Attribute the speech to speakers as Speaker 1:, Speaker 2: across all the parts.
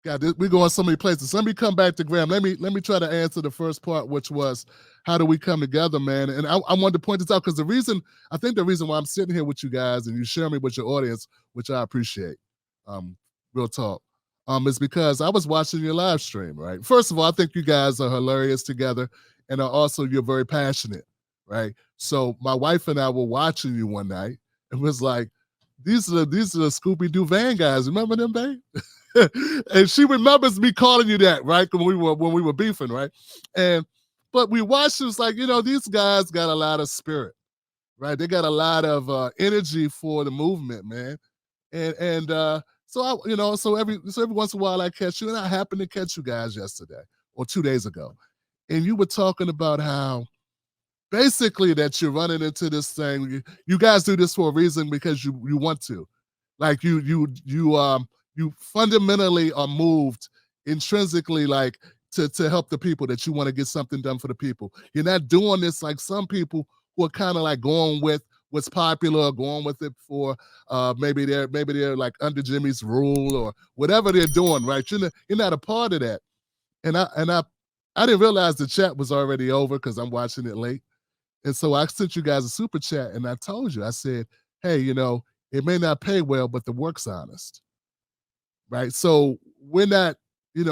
Speaker 1: God, we're going so many places. Let me come back to Graham. Let me try to answer the first part, which was how do we come together, man? And I wanted to point this out because I think the reason why I'm sitting here with you guys and you share me with your audience, which I appreciate, um, real talk, is because I was watching your live stream, right? First of all, I think you guys are hilarious together, and also you're very passionate, right? So my wife and I were watching you one night and was like, these are the Scooby Doo van guys. Remember them, babe? And she remembers me calling you that, right? When we were beefing, right? And but we watched, it was like, these guys got a lot of spirit, right? They got a lot of energy for the movement, man. And so every once in a while I catch you, and I happened to catch you guys yesterday or 2 days ago. And you were talking about how basically that you're running into this thing. You guys do this for a reason because you want to. Like you fundamentally are moved intrinsically, like to help the people, that you want to get something done for the people. You're not doing this like some people who are kind of like going with what's popular, going with it for maybe they're like under Jimmy's rule or whatever they're doing, right? You're not a part of that. And I didn't realize the chat was already over because I'm watching it late. And so I sent you guys a super chat and I told you, I said, hey, it may not pay well, but the work's honest. Right. So we're not, we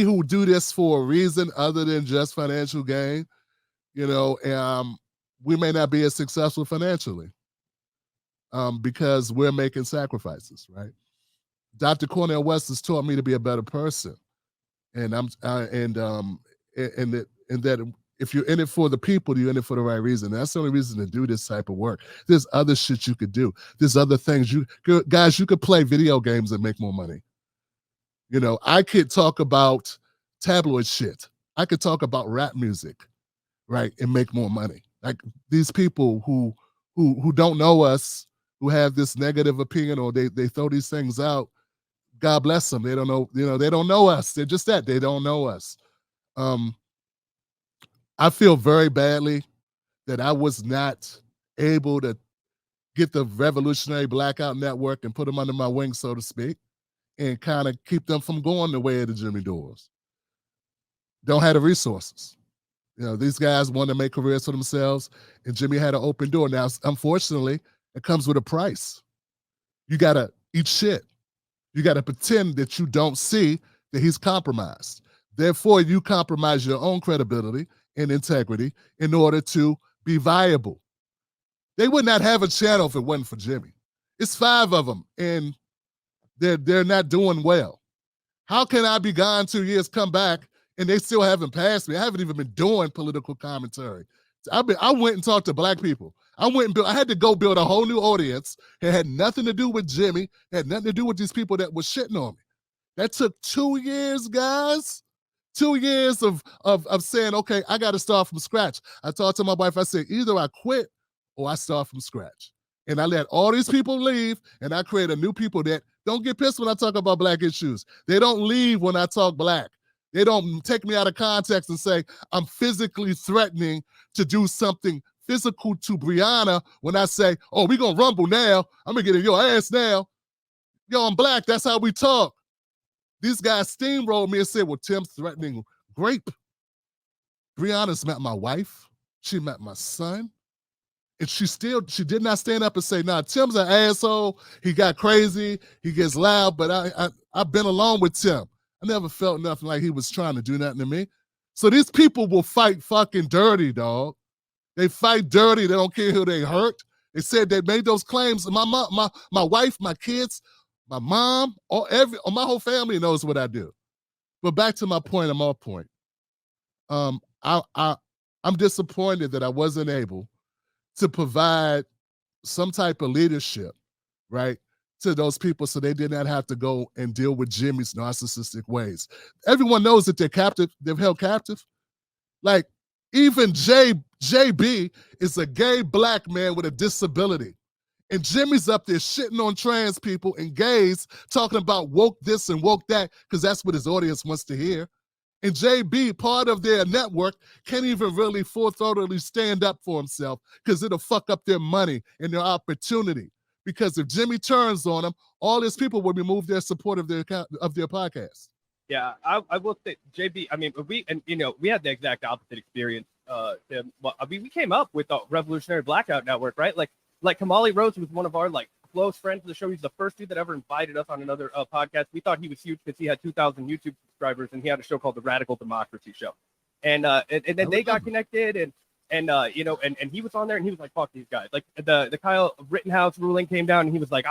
Speaker 1: who do this for a reason other than just financial gain, we may not be as successful financially because we're making sacrifices, right? Dr. Cornel West has taught me to be a better person. And that if you're in it for the people, you're in it for the right reason. That's the only reason to do this type of work. There's other shit you could do. There's other things you could play video games and make more money. I could talk about tabloid shit. I could talk about rap music, right, and make more money. Like these people who don't know us, who have this negative opinion, or they throw these things out. God bless them. They don't know, they don't know us. They're just that. They don't know us. I feel very badly that I was not able to get the Revolutionary Blackout Network and put them under my wing, so to speak, and kind of keep them from going the way of the Jimmy Dores. Don't have the resources. These guys want to make careers for themselves, and Jimmy had an open door. Now, unfortunately, it comes with a price. You got to eat shit. You got to pretend that you don't see that he's compromised. Therefore, you compromise your own credibility and integrity in order to be viable. They would not have a channel if it wasn't for Jimmy. It's 5 of them, and they're not doing well. How can I be gone 2 years, come back, and they still haven't passed me? I haven't even been doing political commentary. I went and talked to black people. I had to go build a whole new audience. It had nothing to do with Jimmy. It had nothing to do with these people that were shitting on me. That took 2 years, guys. 2 years of saying, okay, I got to start from scratch. I talked to my wife. I said, either I quit or I start from scratch. And I let all these people leave, and I create a new people that don't get pissed when I talk about black issues. They don't leave when I talk black. They don't take me out of context and say, I'm physically threatening to do something physical to Brianna when I say, oh, we're going to rumble now. I'm going to get in your ass now. Yo, I'm black. That's how we talk. These guys steamrolled me and said, well, Tim's threatening grape. Brianna's met my wife. She met my son. And she did not stand up and say, nah, Tim's an asshole. He got crazy. He gets loud, but I've been alone with Tim. I never felt nothing like he was trying to do nothing to me. So these people will fight fucking dirty, dog. They fight dirty. They don't care who they hurt. They said they made those claims. My wife, my kids, my mom, my whole family knows what I do. But back to my point, I'm off point. I'm disappointed that I wasn't able to provide some type of leadership, right, to those people so they did not have to go and deal with Jimmy's narcissistic ways. Everyone knows that they're captive. They're held captive. Like, even JB is a gay black man with a disability. And Jimmy's up there shitting on trans people and gays, talking about woke this and woke that, because that's what his audience wants to hear. And JB, part of their network, can't even really full-throatedly stand up for himself because it'll fuck up their money and their opportunity. because if Jimmy turns on them, all these people will remove their support of their podcast.
Speaker 2: Yeah, I will say, JB. I mean, we had the exact opposite experience. We came up with the Revolutionary Blackout Network, right? Like Kamali Rose was one of our close friends of the show. He's the first dude that ever invited us on another podcast. We thought he was huge because he had 2,000 YouTube subscribers and he had a show called the Radical Democracy Show. And then they got connected and he was on there and he was like, fuck these guys. Like the Kyle Rittenhouse ruling came down and he was like,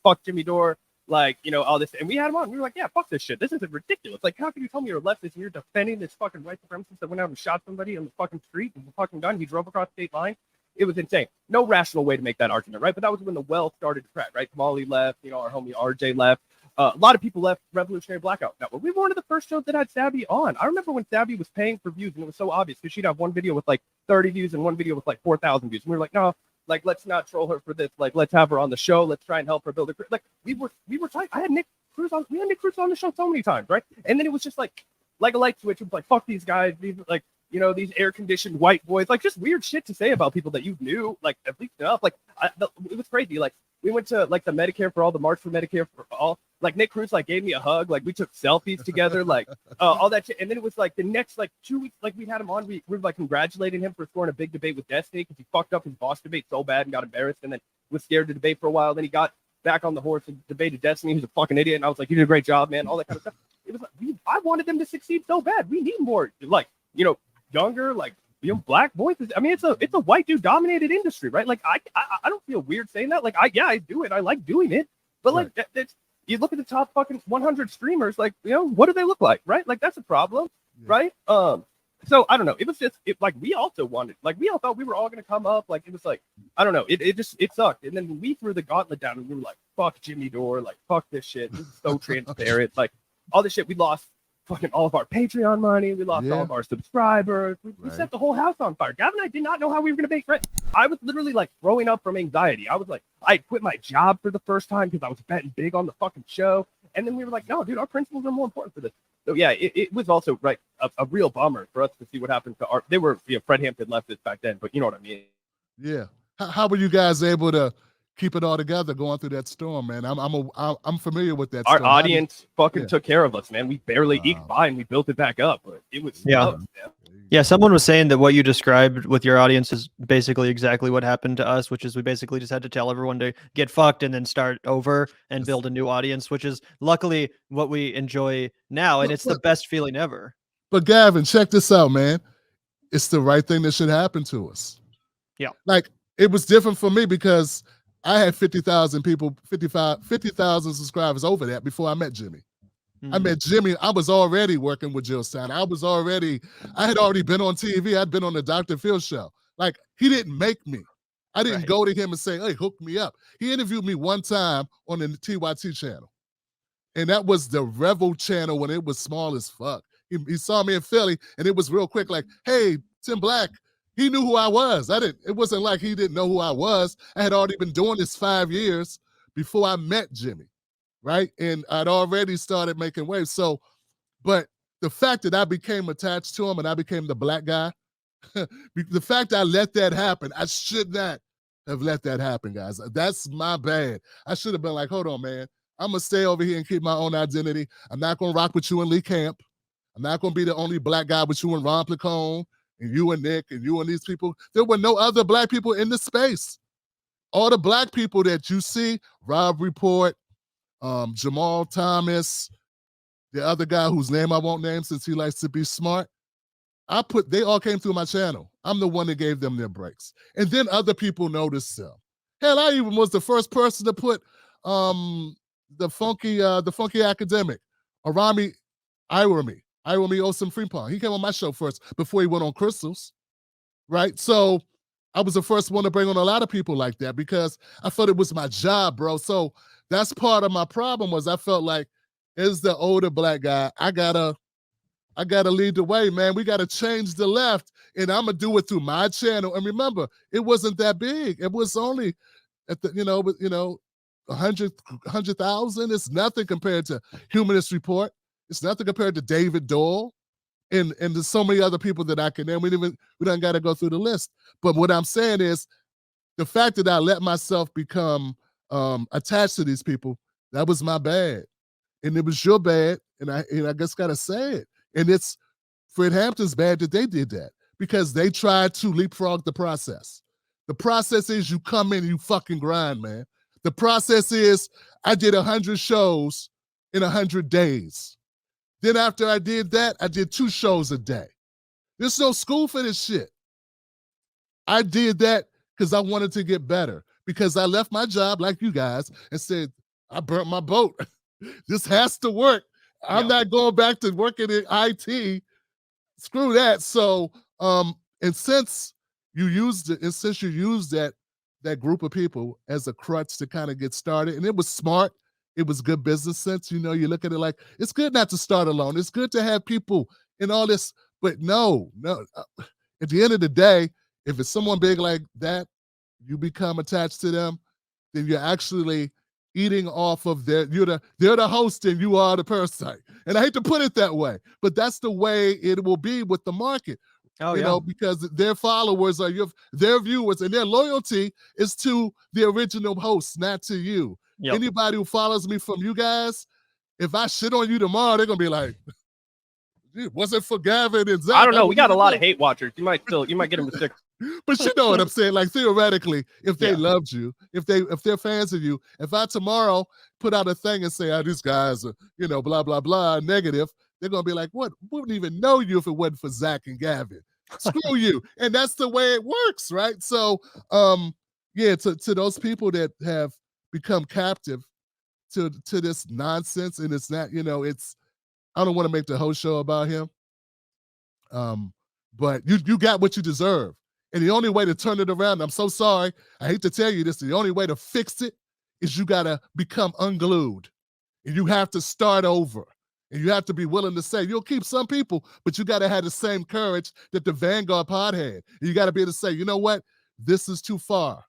Speaker 2: fuck Jimmy Dore. All this, and we had him on. And we were like, yeah, fuck this shit. This is ridiculous. Like, how can you tell me you're a leftist and you're defending this fucking white supremacist that went out and shot somebody on the fucking street with a fucking gun? He drove across the state line. It was insane. No rational way to make that argument, right? But that was when the well started to crack, right? Kamali left, our homie RJ left. A lot of people left Revolutionary Blackout Network. We were one of the first shows that had Sabby on. I remember when Sabby was paying for views, and it was so obvious because she'd have one video with 30 views and one video with 4,000 views. And we were like, no. Let's not troll her for this. Let's have her on the show. Let's try and help her build a career. We were tight. I had Nick Cruz on. We had Nick Cruz on the show so many times, right? And then it was just like a light switch. It was like, fuck these guys. These these air conditioned white boys. Just weird shit to say about people that you knew at least enough. It was crazy. We went to the Medicare for All, the March for Medicare for All. Nick Cruz gave me a hug. We took selfies together. All that shit. And then it was the next 2 weeks. We had him on. We were congratulating him for scoring a big debate with Destiny because he fucked up his boss debate so bad and got embarrassed and then was scared to debate for a while. Then he got back on the horse and debated Destiny. He was a fucking idiot. And I was like, you did a great job, man. All that kind of stuff. It was I wanted them to succeed so bad. We need more younger black voices. I mean, it's a white dude dominated industry, right? I don't feel weird saying that. I do it. I like doing it. But right. That's you look at the top fucking 100 streamers, what do they look like, right? That's a problem, yeah. Right? So I don't know. It was just we also wanted, we all thought we were all gonna come up. It was I don't know. It sucked. And then we threw the gauntlet down and we were like, fuck Jimmy Dore, fuck this shit. This is so transparent. All this shit. We lost fucking all of our Patreon money. We lost all of our subscribers. We set the whole house on fire. Gavin and I did not know how we were going to make rent. I was literally throwing up from anxiety. I was I quit my job for the first time because I was betting big on the fucking show. And then we were no, dude, our principles are more important for this. So yeah, it was also a real bummer for us to see what happened to our. They were Fred Hampton leftists back then, but you know what I mean.
Speaker 1: Yeah. How were you guys able to keep it all together going through that storm, man? I'm familiar with that.
Speaker 2: Our audience fucking took care of us, man. We barely eked by and we built it back up, but it was tough, man.
Speaker 3: Yeah, someone was saying that what you described with your audience is basically exactly what happened to us, which is we basically just had to tell everyone to get fucked and then start over and build a new audience, which is luckily what we enjoy now, and it's the best feeling ever.
Speaker 1: But Gavin, check this out, man. It's the right thing that should happen to us.
Speaker 3: Yeah.
Speaker 1: It was different for me because I had 50,000 people, 50,000 subscribers over that before I met Jimmy. Mm-hmm. I met Jimmy. I was already working with Jill Stein. I had already been on TV. I'd been on the Dr. Phil show. He didn't make me. I didn't go to him and say, hey, hook me up. He interviewed me one time on the TYT channel. And that was the Revel channel when it was small as fuck. He saw me in Philly and it was real quick, hey, Tim Black. He knew who I was. It wasn't like he didn't know who I was. I had already been doing this 5 years before I met Jimmy, right? And I'd already started making waves. So, but the fact that I became attached to him and I became the black guy, the fact I let that happen, I should not have let that happen, guys. That's my bad. I should have been hold on, man. I'm going to stay over here and keep my own identity. I'm not going to rock with you and Lee Camp. I'm not going to be the only black guy with you and Ron Placone. And you and Nick and you and these people, there were no other black people in the space. All the black people that you see, Rob Report, Jamal Thomas, the other guy whose name I won't name since he likes to be smart, they all came through my channel. I'm the one that gave them their breaks. And then other people noticed them. Hell, I even was the first person to put the funky academic, Arami Irami Osam Freepon. He came on my show first before he went on Crystals, right? So I was the first one to bring on a lot of people like that because I felt it was my job, bro. So that's part of my problem was I felt as the older black guy, I gotta lead the way, man. We gotta change the left, and I'm gonna do it through my channel. And remember, it wasn't that big. It was only at the 100,000. It's nothing compared to Humanist Report. It's nothing compared to David Dole and there's so many other people that I can name. We don't got to go through the list. But what I'm saying is the fact that I let myself become attached to these people. That was my bad. And it was your bad. And I just gotta say it. And it's Fred Hampton's bad that they did that because they tried to leapfrog the process. The process is you come in and you fucking grind, man. The process is I did 100 shows in 100 days. Then after I did that, I did 2 shows a day. There's no school for this shit. I did that because I wanted to get better, because I left my job like you guys and said, I burnt my boat. This has to work. I'm not going back to working in IT. Screw that. So, and since you used it, and since you used that group of people as a crutch to kind of get started, and it was smart, it was good business sense. You know, you look at it like, it's good not to start alone. It's good to have people in all this, but no. At the end of the day, if it's someone big like that, you become attached to them, then you're actually eating off of they're the host and you are the parasite. And I hate to put it that way, but that's the way it will be with the market. You know, because their followers are their viewers, and their loyalty is to the original host, not to you. Anybody who follows me from you guys, if I shit on you tomorrow, they're gonna be like, was it for Gavin and Zac?
Speaker 2: I don't know. We got a lot of hate watchers. You might get them to stick.
Speaker 1: But you know what I'm saying? Like, theoretically, if they loved you, if they're fans of you, if I tomorrow put out a thing and say, these guys are, blah, blah, blah, negative, they're going to be like, what? We wouldn't even know you if it wasn't for Zac and Gavin. Screw you. And that's the way it works, right? So, to those people that have become captive to this nonsense, and it's not, I don't want to make the whole show about him. But you got what you deserve. And the only way to turn it around, I'm so sorry, I hate to tell you this, the only way to fix it is you got to become unglued. And you have to start over. And you have to be willing to say, you'll keep some people, but you got to have the same courage that the Vanguard pod had. And you got to be able to say, you know what? This is too far.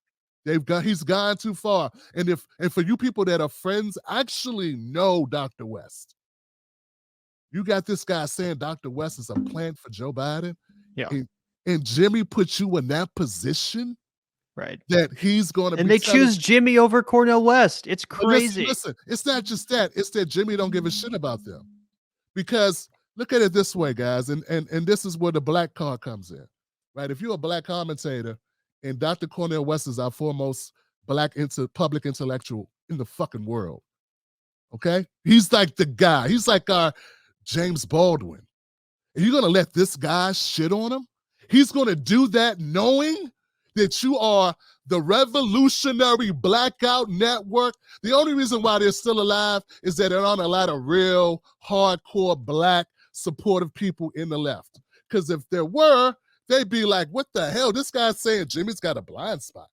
Speaker 1: He's gone too far. And for you people that are friends, actually know Dr. West. You got this guy saying Dr. West is a plant for Joe Biden.
Speaker 3: Yeah.
Speaker 1: And Jimmy put you in that position,
Speaker 3: right?
Speaker 1: That he's going to.
Speaker 3: And they choose Jimmy over Cornel West. It's crazy.
Speaker 1: Listen, it's not just that. It's that Jimmy don't give a shit about them. Because look at it this way, guys, and this is where the black card comes in, right? If you're a black commentator, and Dr. Cornel West is our foremost black public intellectual in the fucking world, okay? He's like the guy. He's like our James Baldwin. And you're going to let this guy shit on him? He's going to do that knowing that you are the revolutionary blackout network. The only reason why they're still alive is that there aren't a lot of real hardcore black supportive people in the left. Because if there were, they'd be like, what the hell? This guy's saying Jimmy's got a blind spot.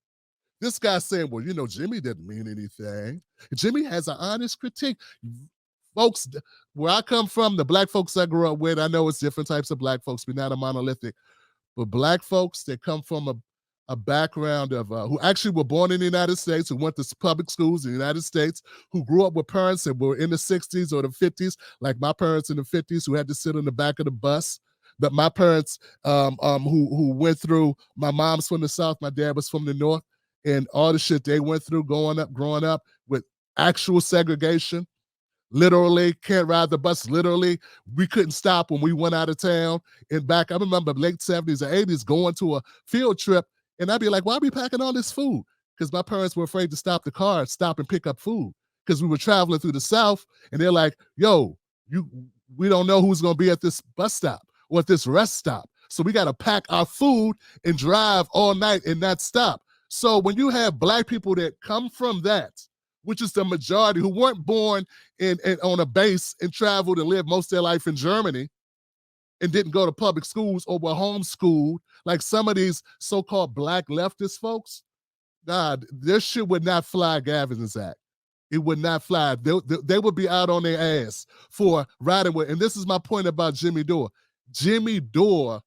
Speaker 1: This guy's saying, well, Jimmy didn't mean anything. Jimmy has an honest critique. Folks, where I come from, the black folks I grew up with, I know it's different types of black folks. We're not a monolithic. But black folks that come from a background of who actually were born in the United States, who went to public schools in the United States, who grew up with parents that were in the 60s or the 50s, like my parents in the 50s who had to sit on the back of the bus. But my parents who went through, my mom's from the South, my dad was from the North, and all the shit they went through growing up with actual segregation. Literally, can't ride the bus. Literally, we couldn't stop when we went out of town. And back, I remember late 70s or 80s going to a field trip, and I'd be like, why are we packing all this food? Because my parents were afraid to stop the car and stop and pick up food because we were traveling through the South, and they're like, yo, we don't know who's going to be at this bus stop or at this rest stop. So we got to pack our food and drive all night and not stop. So when you have black people that come from that, which is the majority, who weren't born on a base and traveled and lived most of their life in Germany and didn't go to public schools or were homeschooled, like some of these so-called black leftist folks, their shit would not fly, Gavin and Zac. It would not fly. They would be out on their ass for riding with. And this is my point about Jimmy Dore. Jimmy Dore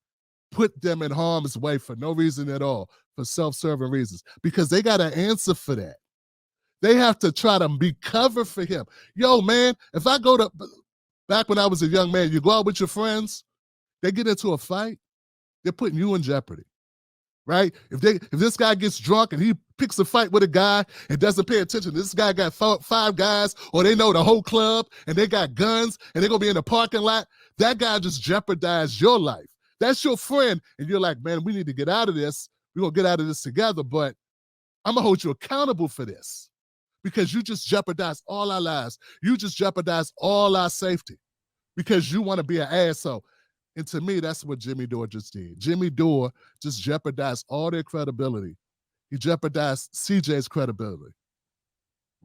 Speaker 1: put them in harm's way for no reason at all, for self-serving reasons, because they got an answer for that. They have to try to be covered for him. Yo, man, if I go to, back when I was a young man, you go out with your friends, they get into a fight, they're putting you in jeopardy, right? If this guy gets drunk and he picks a fight with a guy and doesn't pay attention, this guy got five guys, or they know the whole club and they got guns and they're gonna be in the parking lot, that guy just jeopardized your life. That's your friend, and you're like, man, we need to get out of this. We're gonna get out of this together, but I'm gonna hold you accountable for this because you just jeopardized all our lives. You just jeopardized all our safety because you want to be an asshole. And to me, that's what Jimmy Dore just did. Jimmy Dore just jeopardized all their credibility. He jeopardized CJ's credibility,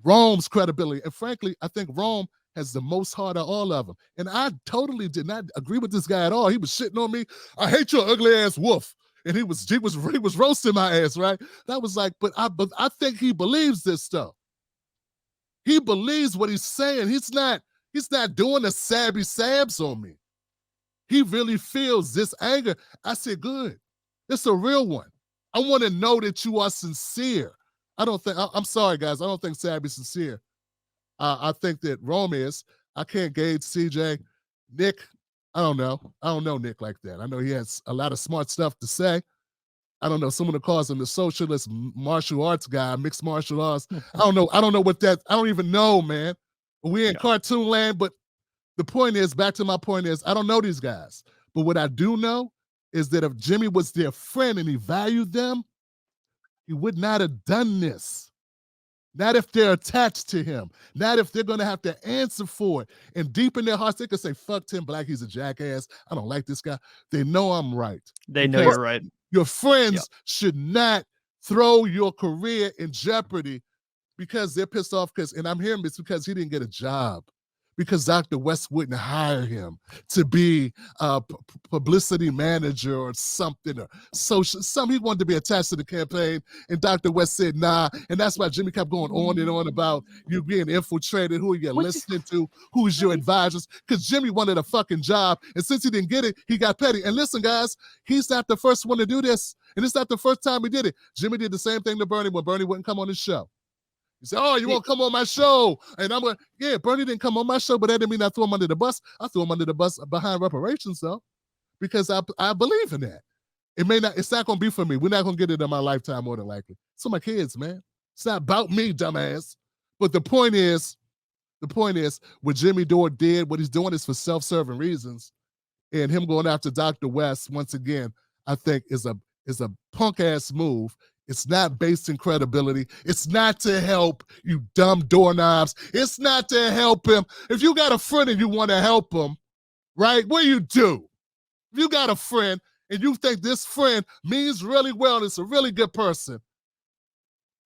Speaker 1: Rome's credibility. And frankly, I think Rome has the most heart of all of them. And I totally did not agree with this guy at all. He was shitting on me. I hate your ugly ass wolf. And he was roasting my ass, right? That was like, but I think he believes this stuff. He believes what he's saying. He's not doing the sabby sabs on me. He really feels this anger. I said, good. It's a real one. I want to know that you are sincere. I'm sorry, guys. I don't think Sabby's sincere. I think that Rome is. I can't gauge CJ. Nick, I don't know. I don't know Nick like that. I know he has a lot of smart stuff to say. I don't know. Someone calls him the socialist martial arts guy, mixed martial arts. I don't know. I don't know what that, I don't even know, man. We're in cartoon land, but the point is, back to my point is, I don't know these guys. But what I do know is that if Jimmy was their friend and he valued them, he would not have done this. Not if they're attached to him. Not if they're going to have to answer for it. And deep in their hearts, they could say, fuck Tim Black, he's a jackass. I don't like this guy. They know I'm right.
Speaker 3: They know you're right.
Speaker 1: Your friends should not throw your career in jeopardy because they're pissed off and I'm hearing this because he didn't get a job. Because Dr. West wouldn't hire him to be a publicity manager or something, or social. He wanted to be attached to the campaign, and Dr. West said nah. And that's why Jimmy kept going on and on about you being infiltrated, who you're listening to, who's your advisors. Because Jimmy wanted a fucking job, and since he didn't get it, he got petty. And listen, guys, he's not the first one to do this, and it's not the first time he did it. Jimmy did the same thing to Bernie when Bernie wouldn't come on his show. He said, oh, you won't come on my show. And I'm like, yeah, Bernie didn't come on my show, but that didn't mean I threw him under the bus. I threw him under the bus behind reparations, though, because I believe in that. It's not going to be for me. We're not going to get it in my lifetime, more than likely. So my kids, man. It's not about me, dumbass. But the point is, what Jimmy Dore did, what he's doing is for self-serving reasons. And him going after Dr. West, once again, I think is a punk-ass move. It's not based in credibility. It's not to help you dumb doorknobs. It's not to help him. If you got a friend and you want to help him, right, what do you do? If you got a friend and you think this friend means really well and it's a really good person,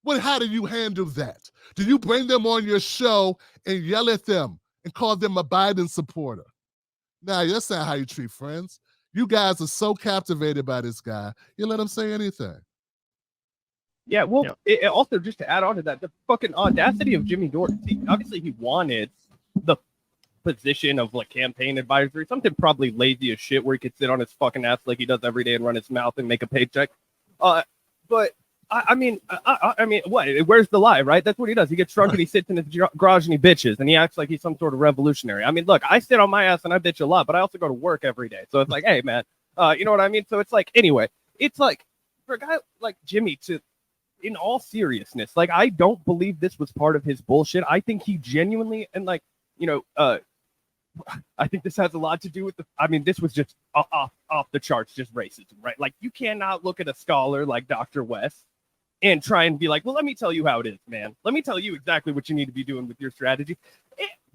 Speaker 1: how do you handle that? Do you bring them on your show and yell at them and call them a Biden supporter? Nah, that's not how you treat friends. You guys are so captivated by this guy, you let him say anything.
Speaker 2: Yeah, well, It also, just to add on to that, the fucking audacity of Jimmy Dore. See, obviously, he wanted the position of like campaign advisor, something probably lazy as shit, where he could sit on his fucking ass like he does every day and run his mouth and make a paycheck. But I mean, what? Where's the lie, right? That's what he does. He gets drunk and he sits in his garage and he bitches and he acts like he's some sort of revolutionary. I mean, look, I sit on my ass and I bitch a lot, but I also go to work every day. So it's like, hey, man, you know what I mean? So it's like, anyway, it's like for a guy like Jimmy to. In all seriousness, like, I don't believe this was part of his bullshit. I think he genuinely, and like, you know, I think this has a lot to do with this was just off the charts, just racism, right? Like, you cannot look at a scholar like Dr. West and try and be like, well, let me tell you how it is, man. Let me tell you exactly what you need to be doing with your strategy.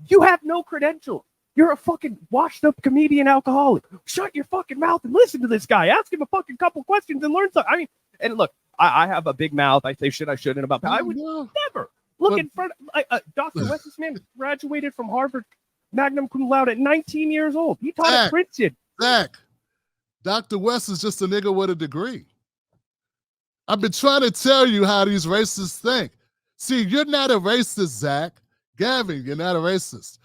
Speaker 2: You have no credentials. You're a fucking washed up comedian alcoholic. Shut your fucking mouth and listen to this guy. Ask him a fucking couple questions and learn something. I mean, and look, I have a big mouth. I say shit I shouldn't about. I would never look in front of Dr. West. This man graduated from Harvard, magna cum laude at 19 years old. He taught at Princeton.
Speaker 1: Zach, Dr. West is just a nigga with a degree. I've been trying to tell you how these racists think. See, you're not a racist, Zac Gavin. You're not a racist.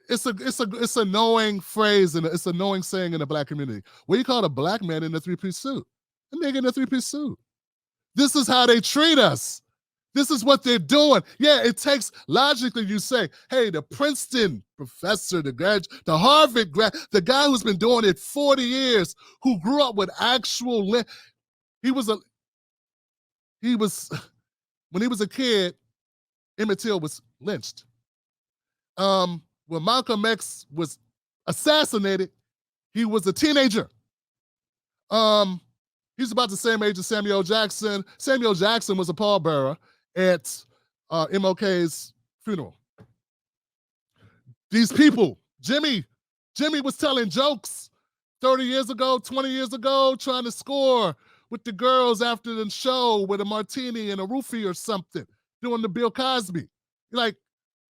Speaker 1: It's a knowing phrase and it's a knowing saying in the black community. What do you call a black man in a three-piece suit? A nigga in a three-piece suit. This is how they treat us. This is what they're doing. Yeah, it takes, logically, you say, hey, the Princeton professor, the Harvard grad, the guy who's been doing it 40 years, who grew up with actual, he was when he was a kid, Emmett Till was lynched. When Malcolm X was assassinated, he was a teenager. He's about the same age as Samuel Jackson. Samuel Jackson was a pallbearer at MLK's funeral. These people, Jimmy was telling jokes 30 years ago, 20 years ago, trying to score with the girls after the show with a martini and a roofie or something, doing the Bill Cosby. Like,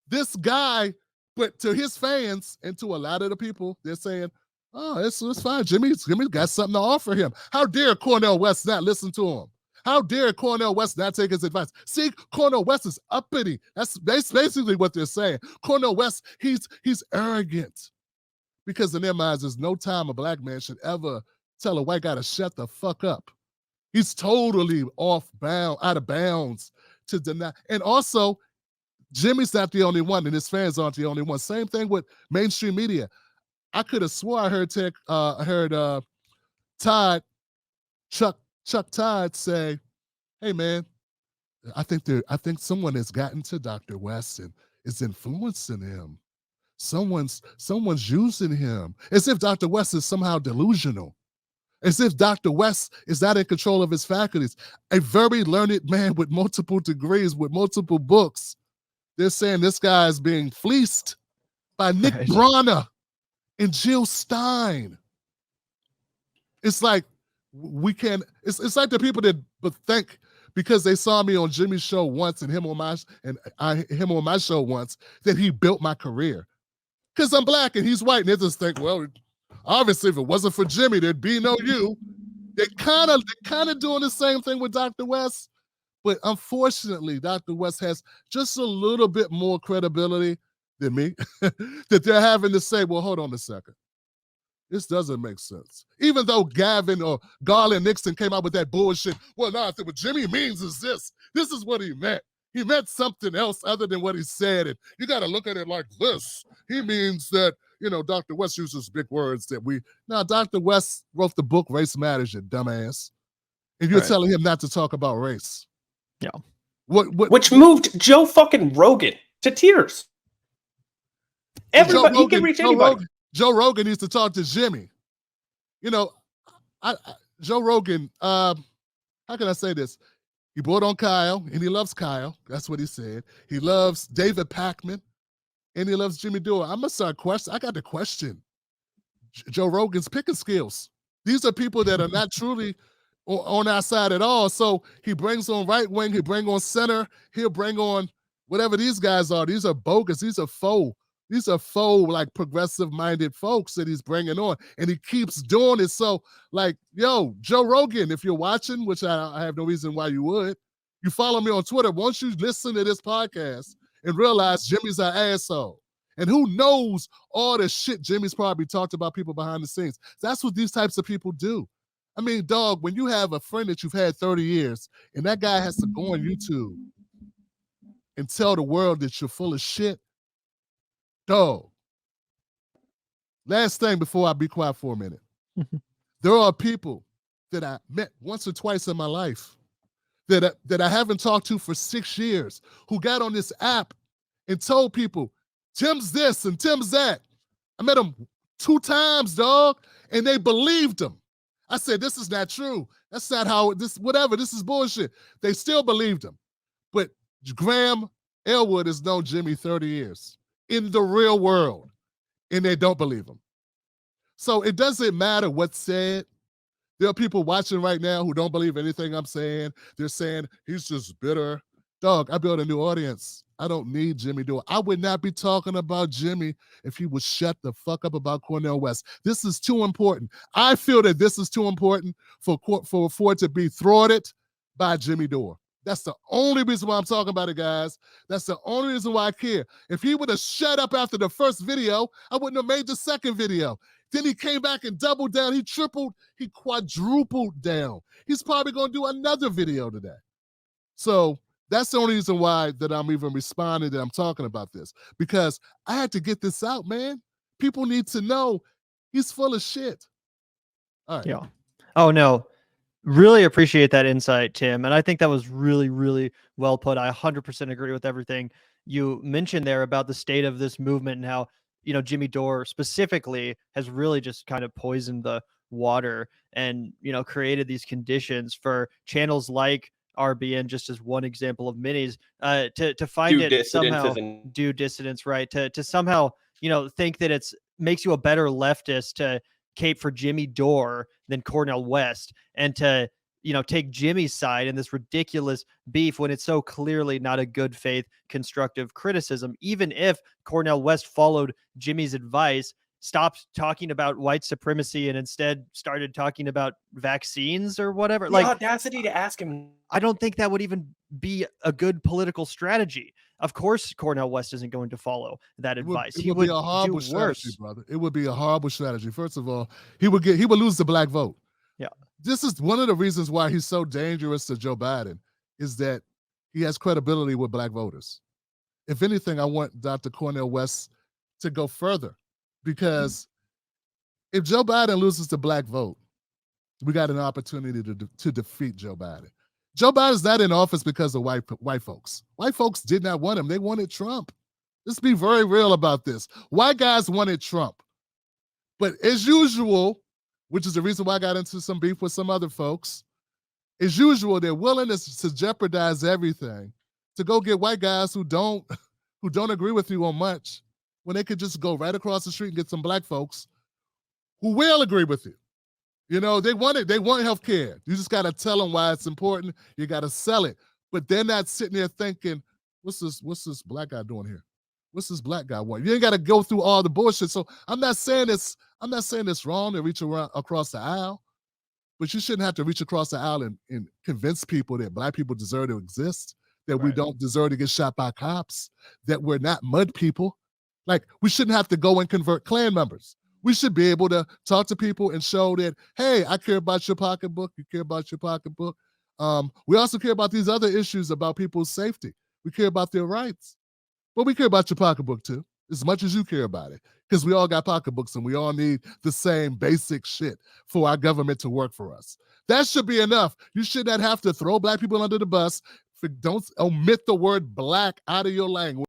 Speaker 1: this guy, but to his fans and to a lot of the people, they're saying, oh, it's fine. Jimmy's got something to offer him. How dare Cornel West not listen to him? How dare Cornel West not take his advice? See, Cornel West is uppity. That's basically what they're saying. Cornel West, he's arrogant. Because in their minds, there's no time a black man should ever tell a white guy to shut the fuck up. He's totally out of bounds to deny. And also, Jimmy's not the only one, and his fans aren't the only one. Same thing with mainstream media. I could have swore I heard Chuck Todd say, "Hey man, I think someone has gotten to Dr. West and is influencing him. Someone's using him, as if Dr. West is somehow delusional, as if Dr. West is not in control of his faculties. A very learned man with multiple degrees, with multiple books. They're saying this guy is being fleeced by Nick Brana and Jill Stein. It's like we can. It's like the people that think because they saw me on Jimmy's show once and him on my show once that he built my career. Because I'm black and he's white, and they just think, well, obviously if it wasn't for Jimmy, there'd be no you. They're kind of doing the same thing with Dr. West, but unfortunately, Dr. West has just a little bit more credibility than me that they're having to say, well, hold on a second. This doesn't make sense. Even though Gavin or Garland Nixon came out with that bullshit, well, no, I think what Jimmy means is this. This is what he meant. He meant something else other than what he said. And you got to look at it like this. He means that, Dr. West uses big words that now Dr. West wrote the book Race Matters, you dumbass. And you're telling him not to talk about race.
Speaker 3: Yeah.
Speaker 4: Which moved Joe fucking Rogan to tears. Everybody, he can reach anybody.
Speaker 1: Joe Rogan needs to talk to Jimmy. Joe Rogan, how can I say this? He brought on Kyle, and he loves Kyle. That's what he said. He loves David Pakman, and he loves Jimmy Dore. I'm going to start I got to question Joe Rogan's picking skills. These are people that are not truly on our side at all. So he brings on right wing, he bring on center, he'll bring on whatever these guys are. These are bogus. These are faux. These are faux, like progressive-minded folks that he's bringing on, and he keeps doing it. So, like, yo, Joe Rogan, if you're watching, which I have no reason why you would, you follow me on Twitter. Once you listen to this podcast and realize Jimmy's an asshole, and who knows all the shit Jimmy's probably talked about people behind the scenes. That's what these types of people do. I mean, dog, when you have a friend that you've had 30 years, and that guy has to go on YouTube and tell the world that you're full of shit, dog. Last thing before I be quiet for a minute. There are people that I met once or twice in my life that I haven't talked to for 6 years who got on this app and told people, Tim's this and Tim's that. I met them 2 times, dog, and they believed them. I said, this is not true. That's not how this is bullshit. They still believed him. But Graham Elwood has known Jimmy 30 years. In the real world, and they don't believe him. So it doesn't matter what's said. There are people watching right now who don't believe anything I'm saying. They're saying he's just bitter. Dog, I built a new audience. I don't need Jimmy Dore. I would not be talking about Jimmy if he would shut the fuck up about Cornel West. This is too important. I feel that this is too important for it to be thwarted by Jimmy Dore. That's the only reason why I'm talking about it, guys. That's the only reason why I care. If he would have shut up after the first video, I wouldn't have made the second video. Then he came back and doubled down. He tripled, he quadrupled down. He's probably going to do another video today. So that's the only reason why that I'm even responding that I'm talking about this. Because I had to get this out, man. People need to know he's full of shit. All right.
Speaker 3: Yeah. Oh, no. Really appreciate that insight, Tim. And I think that was really, really well put. I 100% agree with everything you mentioned there about the state of this movement and how, Jimmy Dore specifically has really just kind of poisoned the water and, created these conditions for channels like RBN, just as one example of minis, to find
Speaker 4: Due
Speaker 3: it
Speaker 4: dissidence
Speaker 3: somehow
Speaker 4: isn't-
Speaker 3: due dissidence, right? To somehow, think that it's makes you a better leftist to cape for Jimmy Dore than Cornel West, and to take Jimmy's side in this ridiculous beef when it's so clearly not a good faith constructive criticism. Even if Cornel West followed Jimmy's advice, stopped talking about white supremacy and instead started talking about vaccines or whatever,
Speaker 4: The
Speaker 3: like,
Speaker 4: audacity to ask him.
Speaker 3: I don't think that would even be a good political strategy. Of course, Cornel West isn't going to follow that advice. He
Speaker 1: would
Speaker 3: would
Speaker 1: be a horrible
Speaker 3: do
Speaker 1: strategy,
Speaker 3: worse.
Speaker 1: brother. It would be a horrible strategy. First of all, he would lose the black vote.
Speaker 3: Yeah.
Speaker 1: This is one of the reasons why he's so dangerous to Joe Biden, is that he has credibility with black voters. If anything, I want Dr. Cornel West to go further, because if Joe Biden loses the black vote, we got an opportunity to defeat Joe Biden. Joe Biden's not in office because of white folks. White folks did not want him. They wanted Trump. Let's be very real about this. White guys wanted Trump. But as usual, which is the reason why I got into some beef with some other folks, as usual, they're willing to jeopardize everything to go get white guys who don't agree with you on much, when they could just go right across the street and get some black folks who will agree with you. They want health care. You just got to tell them why it's important. You got to sell it. But they're not sitting there thinking, what's this black guy doing here? What's this black guy want? You ain't got to go through all the bullshit. So I'm not saying it's wrong to reach around across the aisle, but you shouldn't have to reach across the aisle and convince people that black people deserve to exist, that we
Speaker 2: Right.
Speaker 1: don't deserve to get shot by cops, that we're not mud people. Like, we shouldn't have to go and convert Klan members. We should be able to talk to people and show that, hey, I care about your pocketbook. You care about your pocketbook. We also care about these other issues about people's safety. We care about their rights. But we care about your pocketbook too, as much as you care about it, because we all got pocketbooks and we all need the same basic shit for our government to work for us. That should be enough. You should not have to throw black people under the bus. Don't omit the word black out of your language.